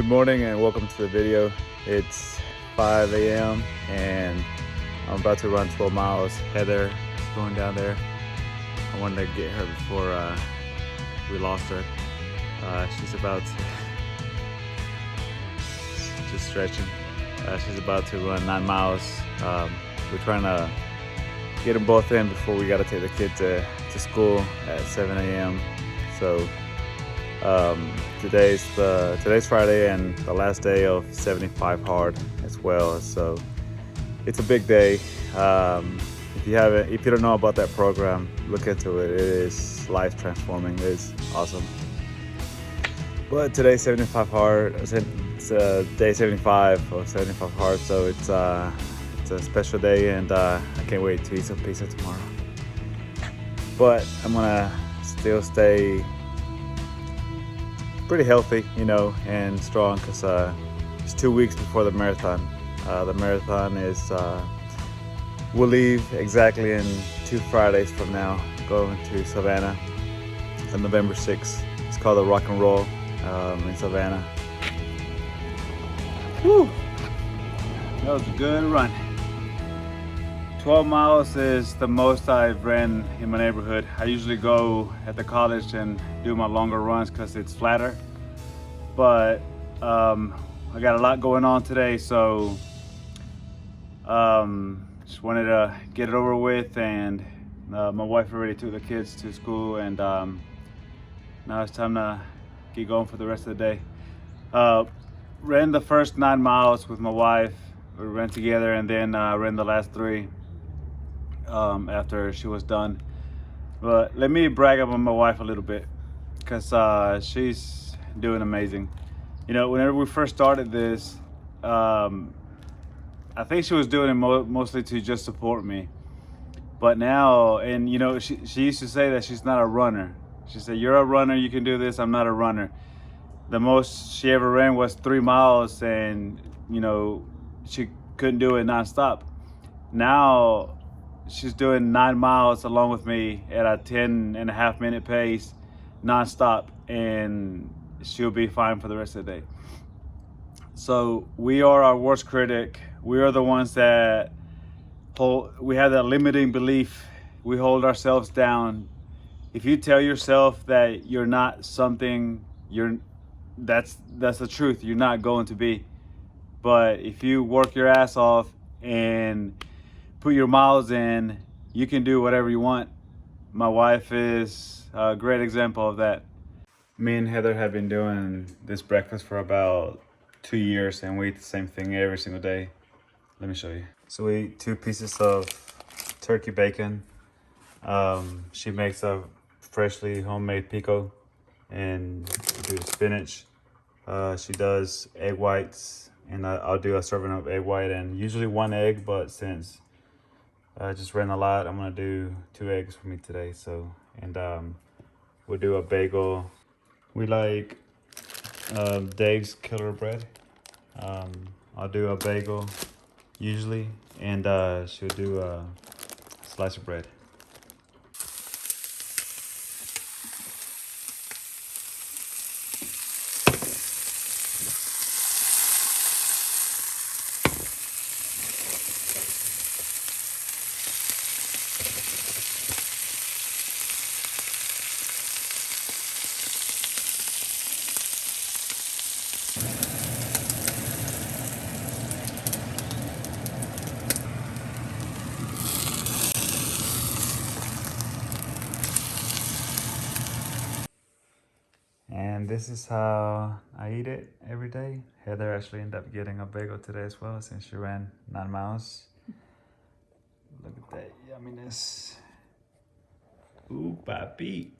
Good morning and welcome to the video. It's 5 a.m. and I'm about to run 12 miles. Heather is going down there. I wanted to get her before we lost her. She's about to, just stretching. She's about to run 9 miles. We're trying to get them both in before we got to take the kid to school at 7 a.m. So today's Friday and the last day of 75 hard as well. So it's a big day. If you don't know about that program, look into it. It is life transforming. It is awesome. But today's 75 hard. It's day 75 of 75 hard. So it's a special day, and I can't wait to eat some pizza tomorrow. But I'm gonna still stay pretty healthy, and strong, because it's 2 weeks before the marathon. The marathon is we'll leave exactly in 2 Fridays from now, going to Savannah on November 6th. It's called the Rock and Roll in Savannah. Whew. That was a good run. 12 miles is the most I've ran in my neighborhood. I usually go at the college and do my longer runs because it's flatter. But I got a lot going on today, so just wanted to get it over with. And my wife already took the kids to school, and now it's time to get going for the rest of the day. Ran the first 9 miles with my wife. We ran together, and then ran the last 3 after she was done. But let me brag about my wife a little bit, because she's doing amazing. Whenever we first started this, I think she was doing it mostly to just support me. But now, and she used to say that she's not a runner. She said, "You're a runner, you can do this. I'm not a runner." The most she ever ran was 3 miles, and she couldn't do it nonstop. Now she's doing 9 miles along with me at a 10.5-minute pace nonstop, and she'll be fine for the rest of the day. So we are our worst critic. We are the ones that we have that limiting belief. We hold ourselves down. If you tell yourself that you're not something, that's the truth. You're not going to be. But if you work your ass off and put your miles in, you can do whatever you want. My wife is a great example of that. Me and Heather have been doing this breakfast for about 2 years, and we eat the same thing every single day. Let me show you. So we eat 2 pieces of turkey bacon. She makes a freshly homemade pico, and we do spinach. She does egg whites, and I'll do a serving of egg white, and usually 1 egg, but since I just ran a lot, I'm gonna do 2 eggs for me today. So, and we'll do a bagel. We like Dave's Killer Bread. I'll do a bagel usually, and she'll do a slice of bread. And this is how I eat it every day. Heather actually ended up getting a bagel today as well, since she ran 9 miles. Look at that yumminess. Ooh, papi.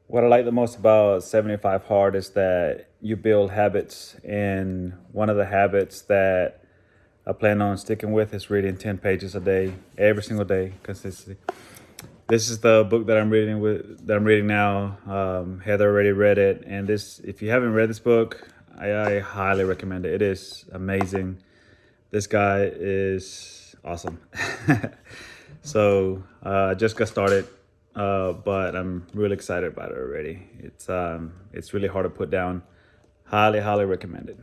What I like the most about 75 Hard is that you build habits. And one of the habits that I plan on sticking with is reading 10 pages a day, every single day, consistently. This is the book that I'm reading now. Heather already read it, and if you haven't read this book, I highly recommend it. It is amazing. This guy is awesome. So I just got started, but I'm really excited about it already. It's really hard to put down Highly, highly recommended.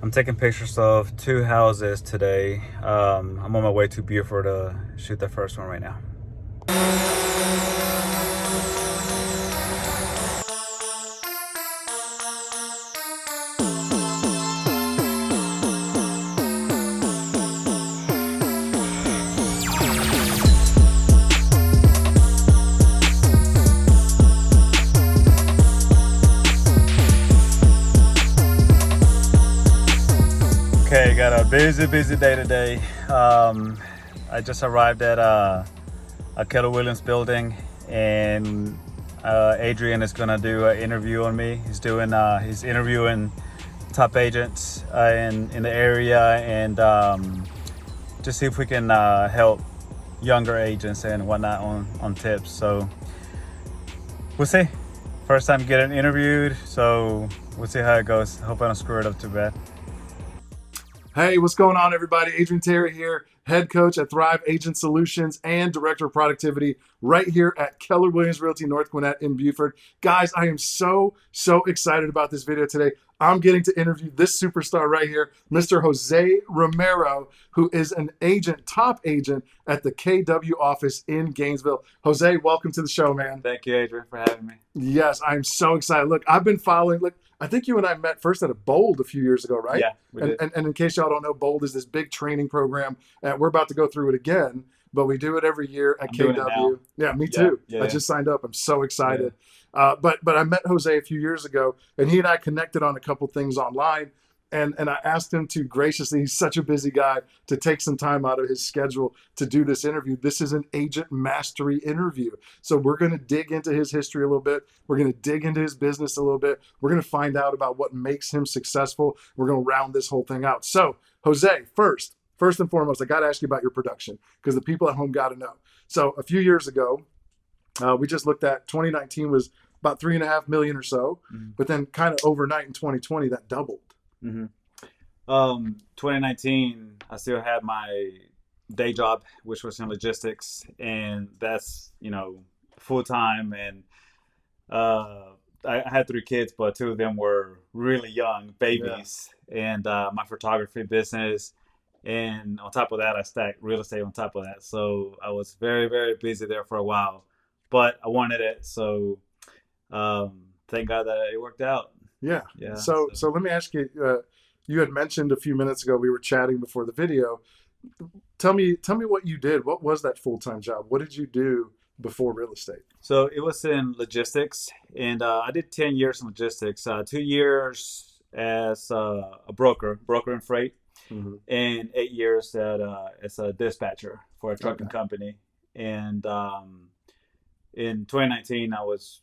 I'm taking pictures of 2 houses today. I'm on my way to Beaufort to shoot the first one right now. Okay, got a busy day today. I just arrived at a Keller Williams building, and Adrian is gonna do an interview on me. He's interviewing top agents in the area, and just see if we can help younger agents and whatnot on tips. So we'll see. First time getting interviewed, so we'll see how it goes. Hope I don't screw it up too bad. Hey, what's going on, everybody? Adrian Terry here, head coach at Thrive Agent Solutions and director of productivity right here at Keller Williams Realty North Gwinnett in Beaufort. Guys, I am so excited about this video today. I'm getting to interview this superstar right here, Mr. Jose Romero, who is an agent, top agent at the KW office in Gainesville. Jose, welcome to the show, man. Thank you, Adrian, for having me. Yes, I'm so excited. Look, I've been following, I think you and I met first at a Bold a few years ago, right? Yeah, we did. And in case y'all don't know, Bold is this big training program. We're about to go through it again, but we do it every year at KW. Yeah, me too. Yeah. I just signed up. I'm so excited. Yeah. But I met Jose a few years ago, and he and I connected on a couple things online. And I asked him to graciously, he's such a busy guy, to take some time out of his schedule to do this interview. This is an agent mastery interview. So we're going to dig into his history a little bit. We're going to dig into his business a little bit. We're going to find out about what makes him successful. We're going to round this whole thing out. So Jose, first and foremost, I got to ask you about your production because the people at home got to know. So a few years ago, we just looked at 2019 was about 3.5 million or so, but then kind of overnight in 2020, that doubled. 2019, I still had my day job, which was in logistics, and that's full time. And I had 3 kids, but 2 of them were really young babies. Yeah. And my photography business, and on top of that, I stacked real estate on top of that. So I was very busy there for a while, but I wanted it. So thank God that it worked out. Yeah. So let me ask you, you had mentioned a few minutes ago, we were chatting before the video. Tell me what you did. What was that full-time job? What did you do before real estate? So it was in logistics, and I did 10 years in logistics, 2 years as a broker in freight, and 8 years as a dispatcher for a trucking company. And in 2019, I was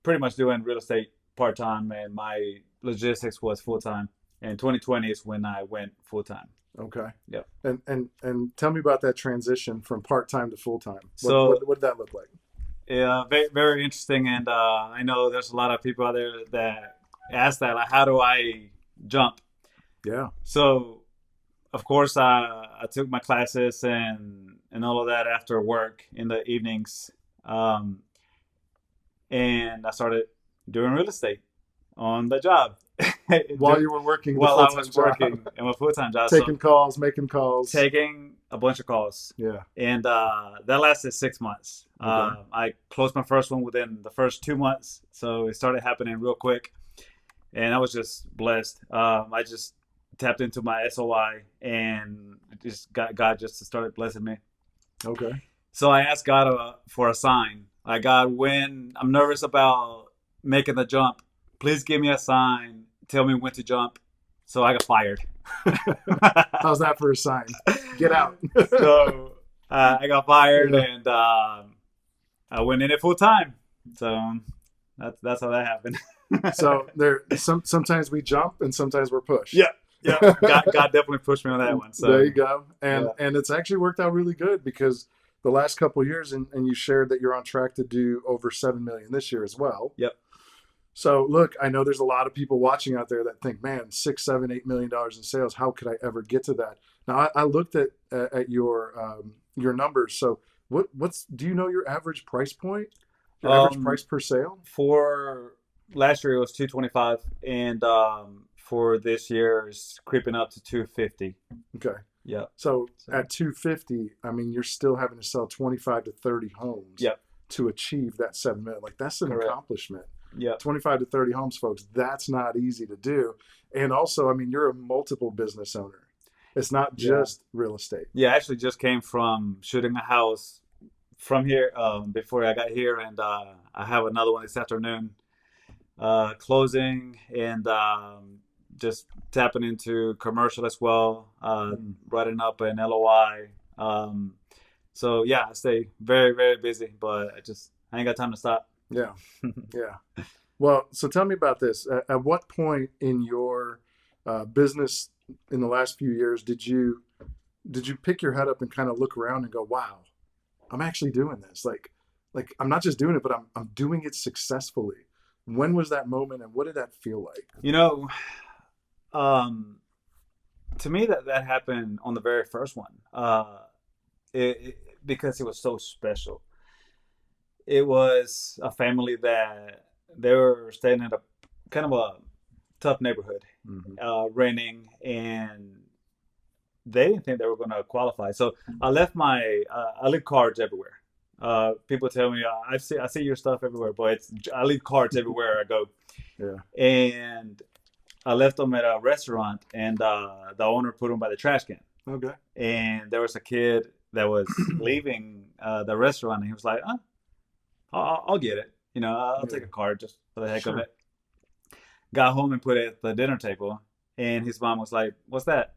pretty much doing real estate part-time, and my logistics was full-time. And 2020 is when I went full-time. Okay. Yeah. And tell me about that transition from part-time to full-time. So what did that look like? Yeah, very interesting. And I know there's a lot of people out there that ask that, like, how do I jump? Yeah. So, of course, I took my classes and all of that after work in the evenings. And I started doing real estate on the job. While you were working, while I was working in my full-time job, taking calls, making calls, taking a bunch of calls. Yeah, and that lasted 6 months. Okay. I closed my first one within the first 2 months, so it started happening real quick, and I was just blessed. I just tapped into my SOI, and just got God just started blessing me. Okay. So I asked God for a sign. Like, God, when I'm nervous about making the jump, please give me a sign. Tell me when to jump. So I got fired. How's that for a sign? Get out. So I got fired, and I went in it full time. So that's how that happened. So sometimes we jump and sometimes we're pushed. Yeah. God definitely pushed me on that one. So there you go. And it's actually worked out really good because the last couple of years, and you shared that you're on track to do over 7 million this year as well. Yep. So look, I know there's a lot of people watching out there that think, man, $6, $7, $8 million in sales. How could I ever get to that? Now I looked at your numbers. So do you know your average price point? Your average price per sale? For last year it was 225, and for this year it's creeping up to 250. Okay. Yeah. So So, at 250, I mean, you're still having to sell 25 to 30 homes yep. to achieve that 7 million. Like that's an Correct. accomplishment. Yep. 25 to 30 homes, folks. That's not easy to do. And also, I mean, you're a multiple business owner. It's not Yeah. just real estate. Yeah. I actually just came from shooting a house from here before I got here, and I have another one this afternoon, closing, and just tapping into commercial as well, writing up an LOI. So yeah, I stay very, very busy, but I ain't got time to stop. Yeah. Yeah. Well, so tell me about this. At what point in your business in the last few years did you pick your head up and kind of look around and go, "Wow, I'm actually doing this. Like I'm not just doing it, but I'm doing it successfully." When was that moment, and what did that feel like? You know, um, to me that happened on the very first one, because it was so special. It was a family that they were staying in a kind of a tough neighborhood, Mm-hmm. renting, and they didn't think they were going to qualify. So I left I leave cards everywhere. People tell me I see your stuff everywhere, but I leave cards everywhere I go. Yeah. And I left them at a restaurant, and the owner put them by the trash can. Okay. And there was a kid that was leaving the restaurant, and he was like, I'll get it. I'll take a card just for the heck of Sure. it. Got home and put it at the dinner table, and his mom was like, "What's that?"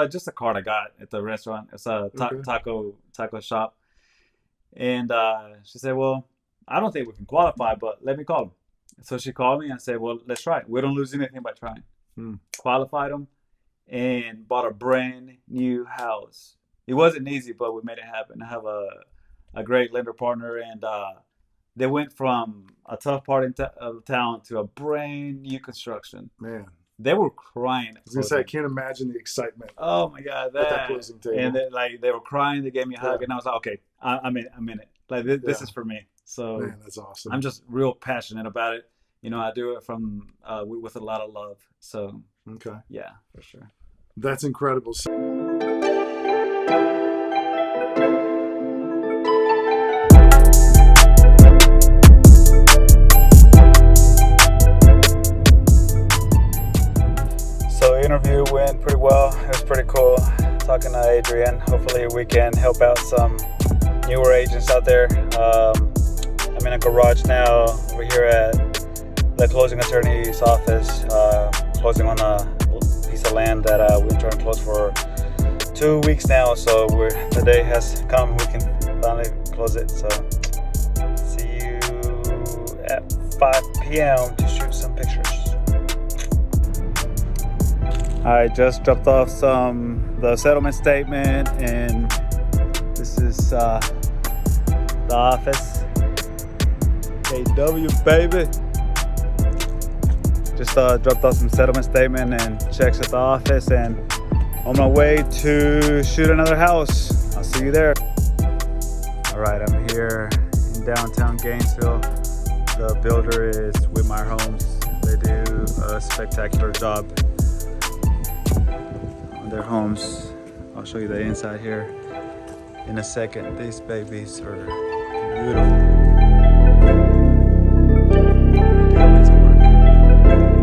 Just a card I got at the restaurant. It's a Okay. taco shop. And she said, "Well, I don't think we can qualify, but let me call him." So she called me and said, "Well, let's try it. We don't lose anything by trying." Hmm. Qualified them and bought a brand new house. It wasn't easy, but we made it happen. I have a great lender partner, and they went from a tough part of town to a brand new construction. Man, They were crying I at was gonna say I closing. can't imagine the excitement Oh my God, at that that. closing And table. they were crying. They gave me a hug, Yeah. and I was like, okay, I'm in it. Like this Yeah. is for me. So Man, that's awesome. I'm just real passionate about it. I do it from with a lot of love. So Okay. yeah, for sure. That's incredible. So, So interview went pretty well. It was pretty cool talking to Adrian. Hopefully we can help out some newer agents out there. I'm in a garage now over here at the closing attorney's office, closing on a piece of land that we've been trying to close for 2 weeks now. So the day has come. We can finally close it. So see you at 5 p.m. to shoot some pictures. I just dropped off the settlement statement, and this is the office. KW baby. Just dropped off some settlement statement and checks at the office, and on my way to shoot another house. I'll see you there. All right, I'm here in downtown Gainesville. The builder is Whitmire Homes. They do a spectacular job on their homes. I'll show you the inside here in a second. These babies are beautiful. They do amazing work.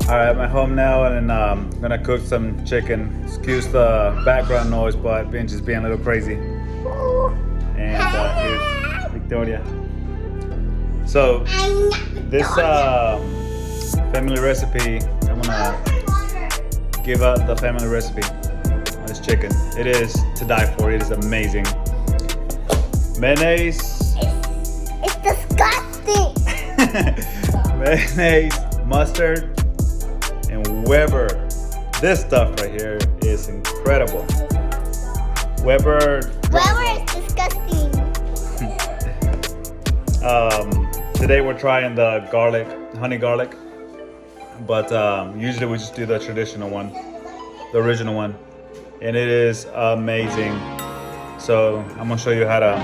Alright, I'm at home now and I'm gonna cook some chicken. Excuse the background noise, but Vince is being a little crazy. And here's Victoria. So, this family recipe, I'm gonna give out the family recipe on this chicken. It is to die for, it is amazing. Mayonnaise. It's disgusting. Mayonnaise, mustard, and Weber. This stuff right here is incredible. Weber Weber is disgusting. Today we're trying the garlic, honey garlic, but usually we just do the traditional one, the original one, and it is amazing. So I'm gonna show you how to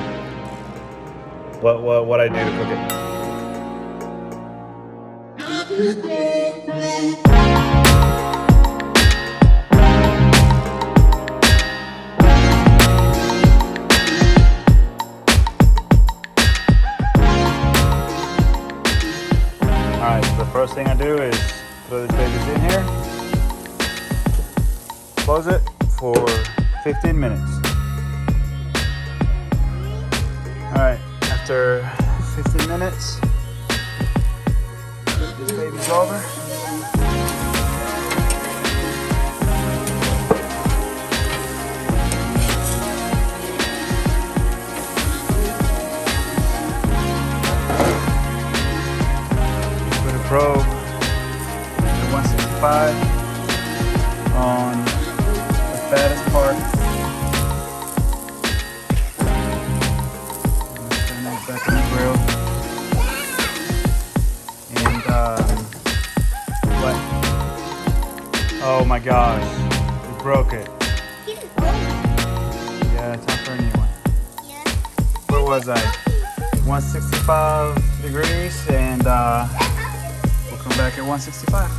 what I do to cook it. Alright, so the first thing I do is throw these babies in here, close it for 15 minutes. Alright, after 15 minutes, flip these babies over. Probe to 165 on the fattest part. Turn that back in the grill. And what? Oh my gosh, we broke it. Yeah, time for a new one. Where was I? 165 degrees and come back at 165.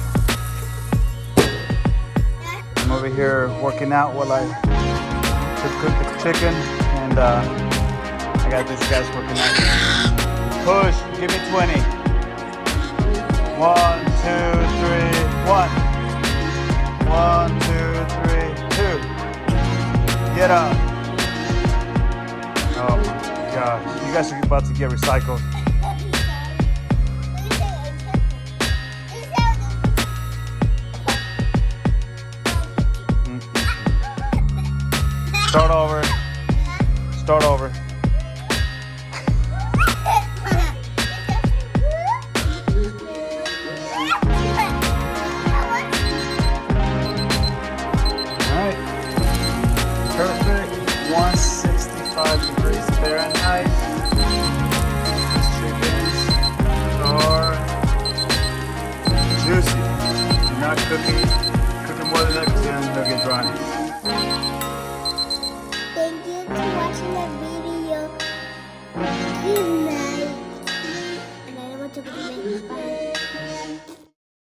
I'm over here working out while I cook the chicken, and I got these guys working out. Push, give me 20. 1, 2, 3, 1. 1, 2, 3, 2. Get up. Oh my gosh, you guys are about to get recycled. Start over. Start over. Alright. Perfect. 165 degrees Fahrenheit. These chickens are juicy. You're not cooking more than that because then they'll get dry. Thank you for watching that video. Good night. And I want to go to bed. Bye.